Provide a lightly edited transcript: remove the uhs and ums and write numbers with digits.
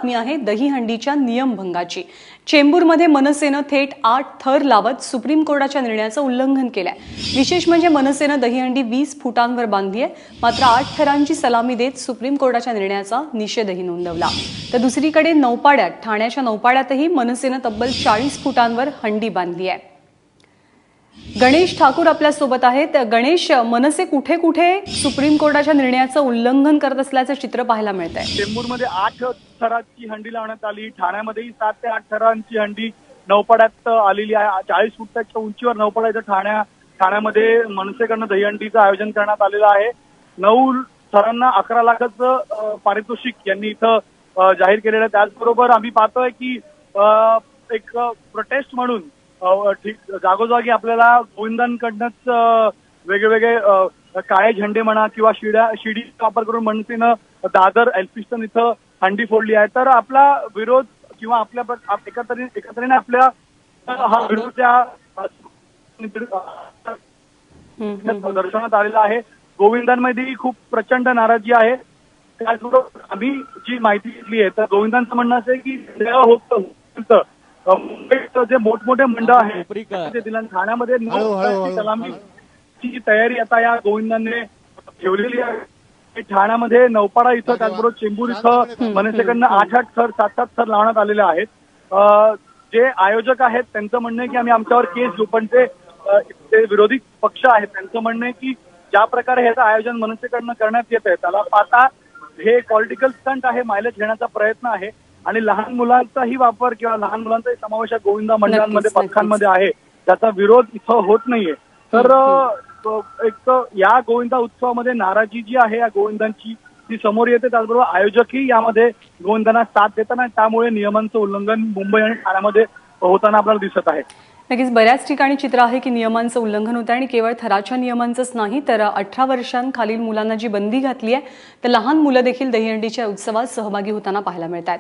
बातमी आहे दहीहंडीच्या नियमभंगाची। चेंबूरमध्ये मनसेनं थेट 8 थर लावत सुप्रीम कोर्टाच्या निर्णयाचं उल्लंघन केलंय। विशेष म्हणजे मनसेनं दहीहंडी 20 फुटांवर बांधली आहे, मात्र 8 थरांची सलामी देत सुप्रीम कोर्टाच्या निर्णयाचा निषेधही नोंदवला। तर दुसरीकडे नौपाड्यात ठाण्याच्या नौपाड्यातही मनसेनं तब्बल 40 फुटांवर हंडी बांधली आहे। गणेश ठाकूर आपल्या सोबत आहेत। गणेश, मनसे कुठे कुठे सुप्रीम कोर्टाच्या निर्णयाचं उल्लंघन करत असल्याचं चित्र पाहायला मिळतंय। चेंबूरमध्ये 8 थरांची हंडी लावण्यात आली, ठाण्यामध्येही 7 ते 8 थरांची हंडी नौपाड्यात आलेली आहे। 40 फुटाच्या उंचीवर नौपाड्याच्या ठाण्यामध्ये मनसेकडनं दहीहंडीचं आयोजन करण्यात आलेलं आहे। 9 थरांना 11 लाखाचं पारितोषिक यांनी इथं जाहीर केलेलं आहे। त्याचबरोबर आम्ही पाहतोय की एक प्रोटेस्ट म्हणून जागोजागी आपल्याला गोविंदांकडनंच वेगवेगळे काळे झेंडे म्हणा किंवा शिडीचा वापर करून मनसेनं दादर एल्फिस्टन इथं हंडी फोडली आहे। तर आपला विरोध किंवा आपल्या एकत्रित आपल्या हा विरोध दर्शवण्यात आलेला आहे। गोविंदांमध्ये खूप प्रचंड नाराजी आहे। त्याचबरोबर आम्ही जी माहिती घेतली आहे तर गोविंदांचं म्हणणं असं आहे की मुंबईत जे मोठमोठे मंडळ आहेत ठाण्यामध्ये सलामीची तयारी आता या गोविंदांनी ठेवलेली आहे। ठाण्यामध्ये नौपाडा इथं त्याचबरोबर चेंबूर इथं मनसेकडनं 8 थर 7 थर लावण्यात आलेले आहेत। जे आयोजक आहेत त्यांचं म्हणणं आहे की आम्ही आमच्यावर केस घेऊ, पण ते विरोधी पक्ष आहेत त्यांचं म्हणणं आहे की ज्या प्रकारे ह्याचं आयोजन मनसेकडनं करण्यात येत आहे त्याला पाहता हे पॉलिटिकल स्टंट आहे, मायलेज घेण्याचा प्रयत्न आहे आणि लहान मुलांचाही वापर किंवा लहान मुलांचाही समावेश गोविंदा मंडळांमध्ये पथकांमध्ये आहे, त्याचा विरोध इथं होत नाहीये। तर एक या गोविंदा उत्सवामध्ये नाराजी जी आहे या गोविंदांची ती समोर येते। त्याचबरोबर आयोजकही यामध्ये गोविंदांना साथ देताना त्यामुळे नियमांचं उल्लंघन मुंबई आणि ठाण्यामध्ये होताना आपल्याला दिसत आहे। नक्कीच बऱ्याच ठिकाणी चित्र आहे की नियमांचं उल्लंघन होतं आणि केवळ थराच्या नियमांचंच नाही तर 18 वर्षांखालील मुलांना जी बंदी घातली आहे तर लहान मुलं देखील दहीहंडीच्या उत्सवात सहभागी होताना पाहायला मिळतात।